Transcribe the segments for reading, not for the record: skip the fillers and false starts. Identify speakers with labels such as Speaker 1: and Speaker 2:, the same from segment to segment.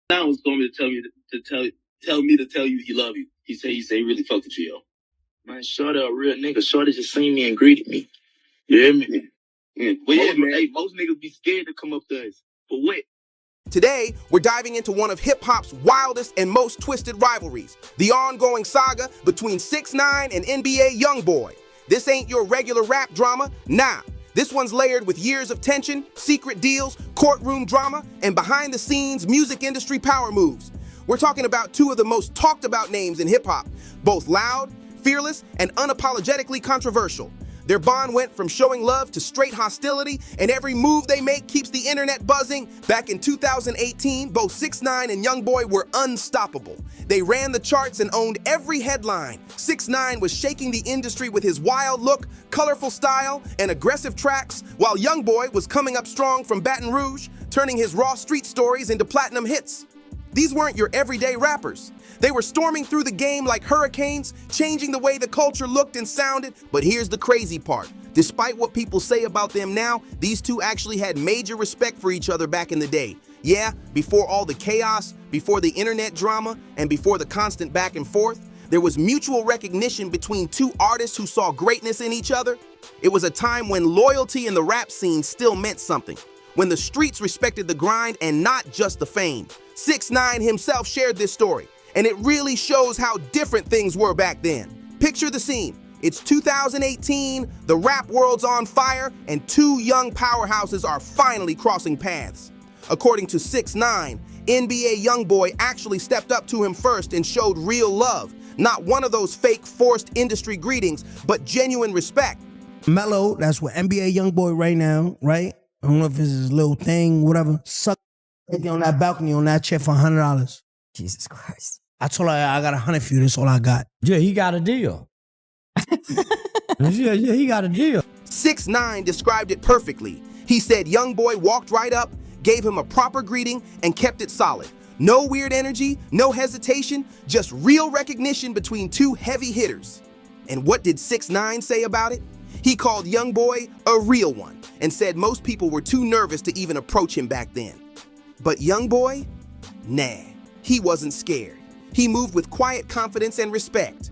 Speaker 1: Now was going to tell me to tell you he love you. He said he really fucked with you, yo.
Speaker 2: Man, Shorty a real nigga. Shorty just seen me and greeted me. You hear me?
Speaker 1: Yeah. Well, yeah, man.
Speaker 2: Hey, most niggas be scared to come up to us. For what?
Speaker 3: Today, we're diving into one of hip-hop's wildest and most twisted rivalries, the ongoing saga between 6ix9ine and NBA YoungBoy. This ain't your regular rap drama, nah. This one's layered with years of tension, secret deals, courtroom drama, and behind-the-scenes music industry power moves. We're talking about two of the most talked-about names in hip-hop, both loud, fearless, and unapologetically controversial. Their bond went from showing love to straight hostility, and every move they make keeps the internet buzzing. Back in 2018, both 6ix9ine and YoungBoy were unstoppable. They ran the charts and owned every headline. 6ix9ine was shaking the industry with his wild look, colorful style, and aggressive tracks, while YoungBoy was coming up strong from Baton Rouge, turning his raw street stories into platinum hits. These weren't your everyday rappers. They were storming through the game like hurricanes, changing the way the culture looked and sounded. But here's the crazy part. Despite what people say about them now, these two actually had major respect for each other back in the day. Yeah, before all the chaos, before the internet drama, and before the constant back and forth, there was mutual recognition between two artists who saw greatness in each other. It was a time when loyalty in the rap scene still meant something, when the streets respected the grind and not just the fame. 6ix9ine himself shared this story, and it really shows how different things were back then. Picture the scene. It's 2018, the rap world's on fire, and two young powerhouses are finally crossing paths. According to 6ix9ine, NBA YoungBoy actually stepped up to him first and showed real love. Not one of those fake, forced industry greetings, but genuine respect.
Speaker 4: Mello, that's what NBA YoungBoy right now, right? I don't know if it's his little thing, whatever. Suck on that balcony on that chair for $100.
Speaker 5: Jesus Christ.
Speaker 4: I told her I got 100 for you. That's all I got.
Speaker 6: Yeah, he got a deal. yeah, he got a deal.
Speaker 3: 6ix9ine described it perfectly. He said YoungBoy walked right up, gave him a proper greeting, and kept it solid. No weird energy, no hesitation, just real recognition between two heavy hitters. And what did 6ix9ine say about it? He called YoungBoy a real one and said most people were too nervous to even approach him back then. But YoungBoy? Nah, he wasn't scared. He moved with quiet confidence and respect.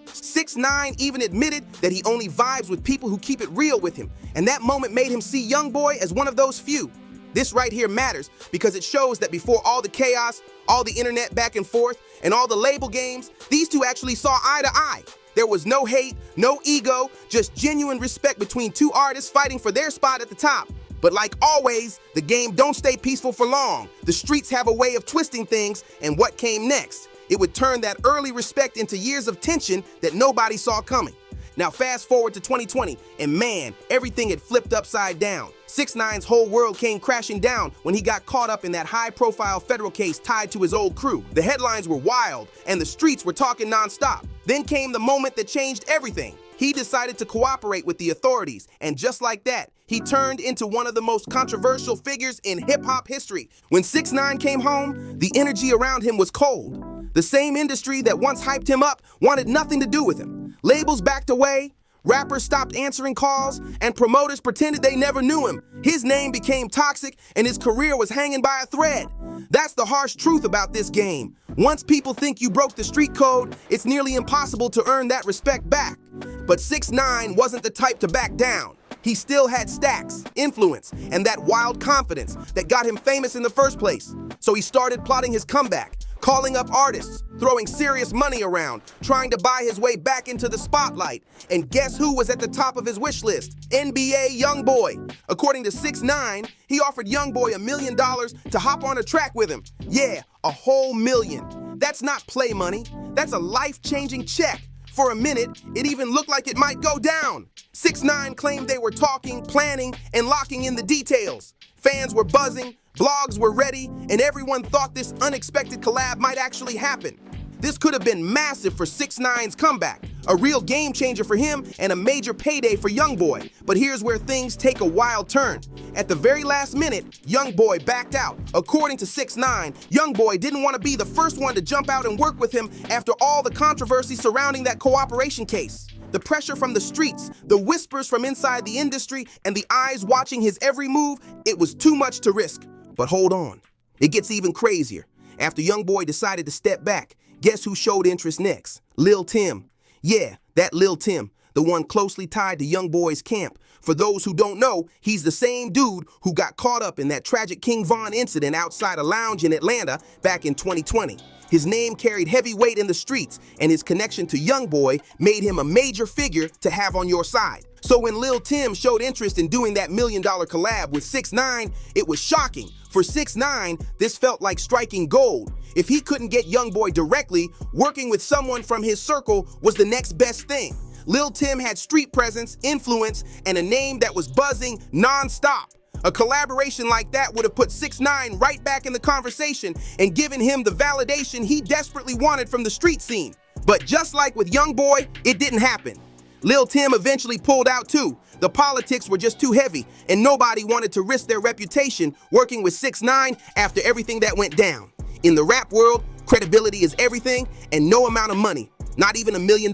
Speaker 3: 6ix9ine even admitted that he only vibes with people who keep it real with him, and that moment made him see YoungBoy as one of those few. This right here matters because it shows that before all the chaos, all the internet back and forth, and all the label games, these two actually saw eye to eye. There was no hate, no ego, just genuine respect between two artists fighting for their spot at the top. But like always, the game don't stay peaceful for long. The streets have a way of twisting things, and what came next? It would turn that early respect into years of tension that nobody saw coming. Now fast forward to 2020, and man, everything had flipped upside down. 6ix9ine's whole world came crashing down when he got caught up in that high-profile federal case tied to his old crew. The headlines were wild, and the streets were talking nonstop. Then came the moment that changed everything. He decided to cooperate with the authorities, and just like that, he turned into one of the most controversial figures in hip-hop history. When 6ix9ine came home, the energy around him was cold. The same industry that once hyped him up wanted nothing to do with him. Labels backed away, rappers stopped answering calls, and promoters pretended they never knew him. His name became toxic, and his career was hanging by a thread. That's the harsh truth about this game. Once people think you broke the street code, it's nearly impossible to earn that respect back. But 6ix9ine wasn't the type to back down. He still had stacks, influence, and that wild confidence that got him famous in the first place. So he started plotting his comeback, calling up artists, throwing serious money around, trying to buy his way back into the spotlight. And guess who was at the top of his wish list? NBA YoungBoy. According to 6ix9ine, he offered YoungBoy $1 million to hop on a track with him. Yeah, a whole million. That's not play money. That's a life-changing check. For a minute, it even looked like it might go down. 6ix9ine claimed they were talking, planning, and locking in the details. Fans were buzzing, blogs were ready, and everyone thought this unexpected collab might actually happen. This could have been massive for 6ix9ine's comeback, a real game changer for him and a major payday for YoungBoy. But here's where things take a wild turn. At the very last minute, YoungBoy backed out. According to 6ix9ine, YoungBoy didn't want to be the first one to jump out and work with him after all the controversy surrounding that cooperation case. The pressure from the streets, the whispers from inside the industry, and the eyes watching his every move, it was too much to risk. But hold on, it gets even crazier. After YoungBoy decided to step back, guess who showed interest next? Lil Tim. Yeah, that Lil Tim, the one closely tied to YoungBoy's camp. For those who don't know, he's the same dude who got caught up in that tragic King Von incident outside a lounge in Atlanta back in 2020. His name carried heavy weight in the streets, and his connection to YoungBoy made him a major figure to have on your side. So when Lil Tim showed interest in doing that $1 million collab with 6ix9ine, it was shocking. For 6ix9ine, this felt like striking gold. If he couldn't get YoungBoy directly, working with someone from his circle was the next best thing. Lil Tim had street presence, influence, and a name that was buzzing non-stop. A collaboration like that would have put 6ix9ine right back in the conversation and given him the validation he desperately wanted from the street scene. But just like with YoungBoy, it didn't happen. Lil Tim eventually pulled out too. The politics were just too heavy, and nobody wanted to risk their reputation working with 6ix9ine after everything that went down. In the rap world, credibility is everything, and no amount of money, not even $1 million,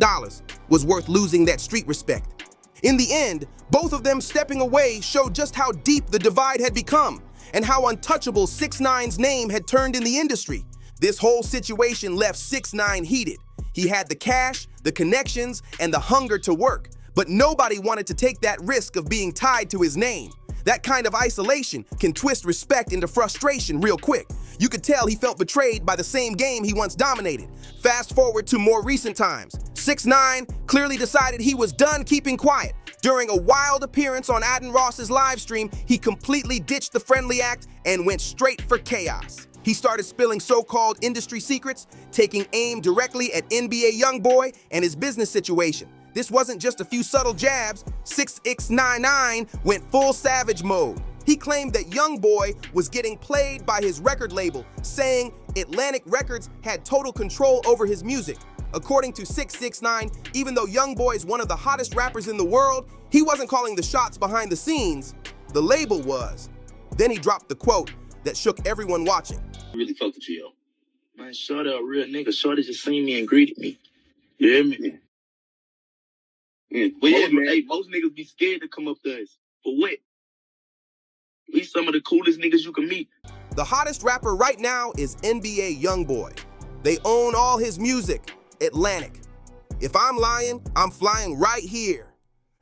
Speaker 3: was worth losing that street respect. In the end, both of them stepping away showed just how deep the divide had become and how untouchable 6ix9ine's name had turned in the industry. This whole situation left 6ix9ine heated. He had the cash, the connections, and the hunger to work, but nobody wanted to take that risk of being tied to his name. That kind of isolation can twist respect into frustration real quick. You could tell he felt betrayed by the same game he once dominated. Fast forward to more recent times. 6ix9ine clearly decided he was done keeping quiet. During a wild appearance on Adin Ross's live stream, he completely ditched the friendly act and went straight for chaos. He started spilling so-called industry secrets, taking aim directly at NBA YoungBoy and his business situation. This wasn't just a few subtle jabs. 6ix9ine went full savage mode. He claimed that YoungBoy was getting played by his record label, saying Atlantic Records had total control over his music. According to 6ix9ine, even though YoungBoy is one of the hottest rappers in the world, he wasn't calling the shots behind the scenes. The label was. Then he dropped the quote that shook everyone watching.
Speaker 1: I really fuck with you, yo.
Speaker 2: Man, Shorty a real nigga. Shorty just seen me and greeted me. You hear me?
Speaker 1: Yeah. Well, yeah, man. Hey, most niggas be scared to come up to us. For what? We some of the coolest niggas you can meet.
Speaker 3: The hottest rapper right now is NBA YoungBoy. They own all his music. Atlantic. If I'm lying, I'm flying right here.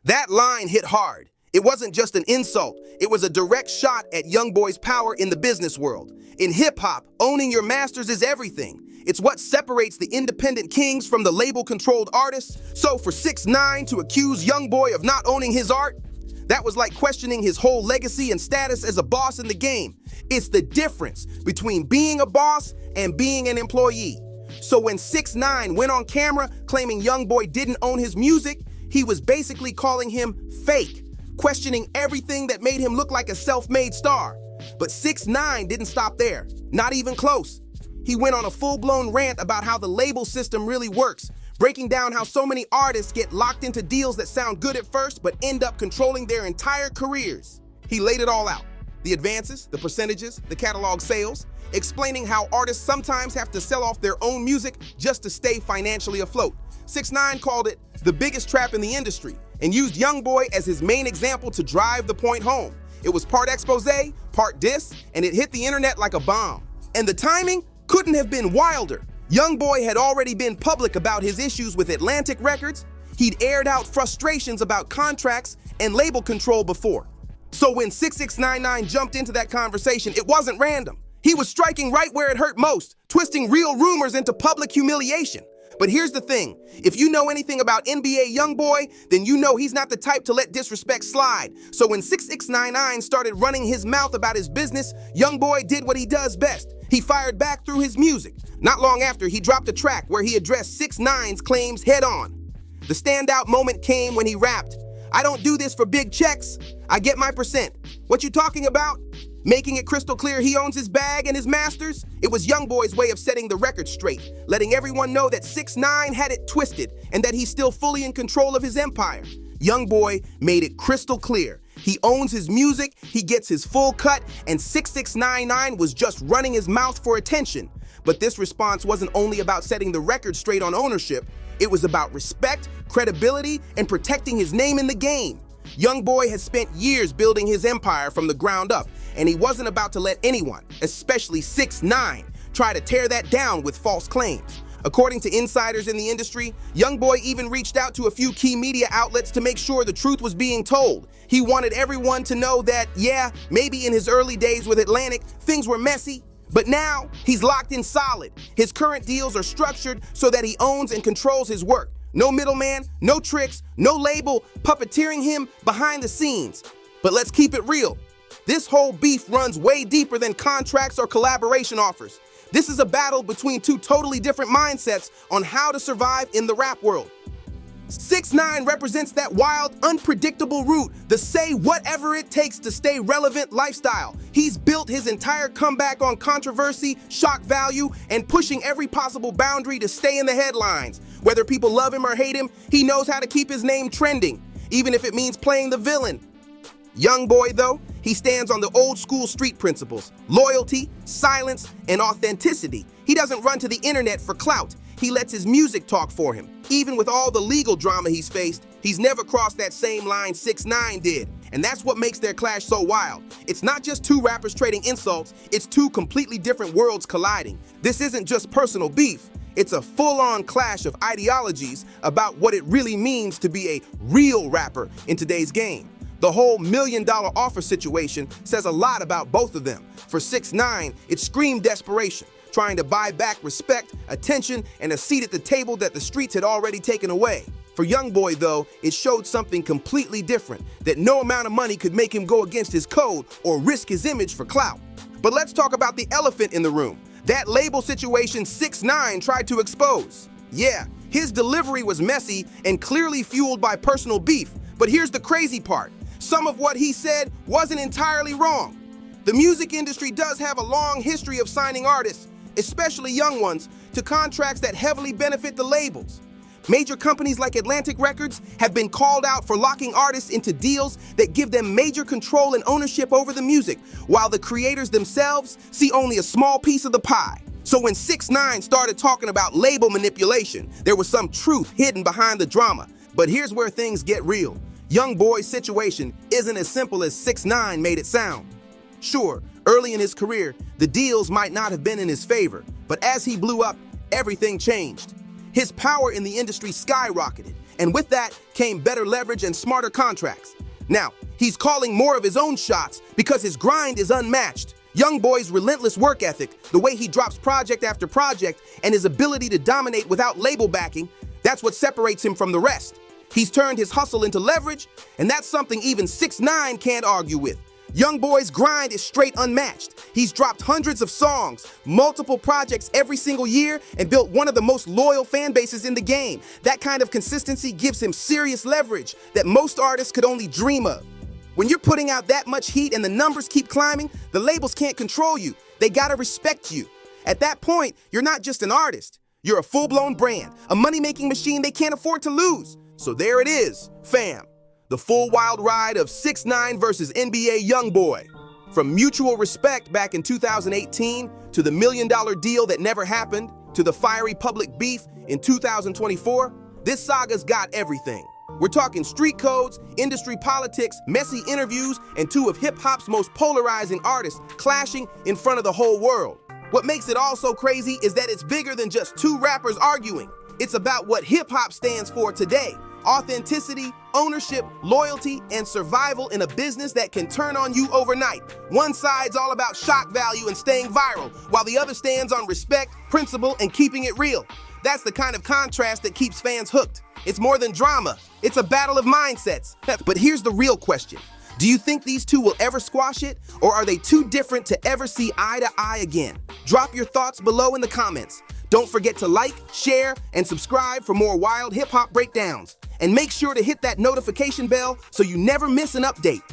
Speaker 3: That line hit hard. It wasn't just an insult. It was a direct shot at YoungBoy's power in the business world. In hip-hop, owning your masters is everything. It's what separates the independent kings from the label-controlled artists. So for 6ix9ine to accuse YoungBoy of not owning his art, that was like questioning his whole legacy and status as a boss in the game. It's the difference between being a boss and being an employee. So when 6ix9ine went on camera claiming YoungBoy didn't own his music, he was basically calling him fake, questioning everything that made him look like a self-made star. But 6ix9ine didn't stop there, not even close. He went on a full-blown rant about how the label system really works, breaking down how so many artists get locked into deals that sound good at first but end up controlling their entire careers. He laid it all out. The advances, the percentages, the catalog sales, explaining how artists sometimes have to sell off their own music just to stay financially afloat. 6ix9ine called it the biggest trap in the industry and used YoungBoy as his main example to drive the point home. It was part expose, part diss, and it hit the internet like a bomb. And the timing couldn't have been wilder. YoungBoy had already been public about his issues with Atlantic Records. He'd aired out frustrations about contracts and label control before. So when 6ix9ine jumped into that conversation, it wasn't random. He was striking right where it hurt most, twisting real rumors into public humiliation. But here's the thing, if you know anything about NBA YoungBoy, then you know he's not the type to let disrespect slide. So when 6ix9ine started running his mouth about his business, YoungBoy did what he does best. He fired back through his music. Not long after, he dropped a track where he addressed 6ix9ine's claims head on. The standout moment came when he rapped, "I don't do this for big checks, I get my percent. What you talking about?" Making it crystal clear he owns his bag and his masters. It was YoungBoy's way of setting the record straight, letting everyone know that 6ix9ine had it twisted and that he's still fully in control of his empire. YoungBoy made it crystal clear. He owns his music, he gets his full cut, and 6ix9ine was just running his mouth for attention. But this response wasn't only about setting the record straight on ownership, it was about respect, credibility, and protecting his name in the game. YoungBoy has spent years building his empire from the ground up, and he wasn't about to let anyone, especially 6ix9ine, try to tear that down with false claims. According to insiders in the industry, YoungBoy even reached out to a few key media outlets to make sure the truth was being told. He wanted everyone to know that, yeah, maybe in his early days with Atlantic, things were messy, but now he's locked in solid. His current deals are structured so that he owns and controls his work. No middleman, no tricks, no label puppeteering him behind the scenes. But let's keep it real. This whole beef runs way deeper than contracts or collaboration offers. This is a battle between two totally different mindsets on how to survive in the rap world. 6ix9ine represents that wild, unpredictable route, the say whatever it takes to stay relevant lifestyle. He's built his entire comeback on controversy, shock value, and pushing every possible boundary to stay in the headlines. Whether people love him or hate him, he knows how to keep his name trending, even if it means playing the villain. YoungBoy, though, he stands on the old school street principles: loyalty, silence, and authenticity. He doesn't run to the internet for clout. He lets his music talk for him. Even with all the legal drama he's faced, he's never crossed that same line 6ix9ine did. And that's what makes their clash so wild. It's not just two rappers trading insults, it's two completely different worlds colliding. This isn't just personal beef. It's a full-on clash of ideologies about what it really means to be a real rapper in today's game. The whole $1 million offer situation says a lot about both of them. For 6ix9ine, it screamed desperation, trying to buy back respect, attention, and a seat at the table that the streets had already taken away. For YoungBoy, though, it showed something completely different, that no amount of money could make him go against his code or risk his image for clout. But let's talk about the elephant in the room, that label situation 6ix9ine tried to expose. Yeah, his delivery was messy and clearly fueled by personal beef, but here's the crazy part. Some of what he said wasn't entirely wrong. The music industry does have a long history of signing artists, especially young ones, to contracts that heavily benefit the labels. Major companies like Atlantic Records have been called out for locking artists into deals that give them major control and ownership over the music, while the creators themselves see only a small piece of the pie. So when 6ix9ine started talking about label manipulation, there was some truth hidden behind the drama. But here's where things get real. YoungBoy's situation isn't as simple as 6ix9ine made it sound. Sure, early in his career, the deals might not have been in his favor, but as he blew up, everything changed. His power in the industry skyrocketed, and with that came better leverage and smarter contracts. Now, he's calling more of his own shots because his grind is unmatched. YoungBoy's relentless work ethic, the way he drops project after project, and his ability to dominate without label backing, that's what separates him from the rest. He's turned his hustle into leverage, and that's something even 6ix9ine can't argue with. YoungBoy's grind is straight unmatched. He's dropped hundreds of songs, multiple projects every single year, and built one of the most loyal fan bases in the game. That kind of consistency gives him serious leverage that most artists could only dream of. When you're putting out that much heat and the numbers keep climbing, the labels can't control you. They gotta respect you. At that point, you're not just an artist. You're a full-blown brand, a money-making machine they can't afford to lose. So there it is, fam. The full wild ride of 6ix9ine versus NBA YoungBoy. From mutual respect back in 2018, to the $1 million deal that never happened, to the fiery public beef in 2024, this saga's got everything. We're talking street codes, industry politics, messy interviews, and two of hip-hop's most polarizing artists clashing in front of the whole world. What makes it all so crazy is that it's bigger than just two rappers arguing. It's about what hip-hop stands for today. Authenticity, ownership, loyalty, and survival in a business that can turn on you overnight. One side's all about shock value and staying viral, while the other stands on respect, principle, and keeping it real. That's the kind of contrast that keeps fans hooked. It's more than drama. It's a battle of mindsets. But here's the real question. Do you think these two will ever squash it, or are they too different to ever see eye to eye again? Drop your thoughts below in the comments. Don't forget to like, share, and subscribe for more wild hip-hop breakdowns. And make sure to hit that notification bell so you never miss an update.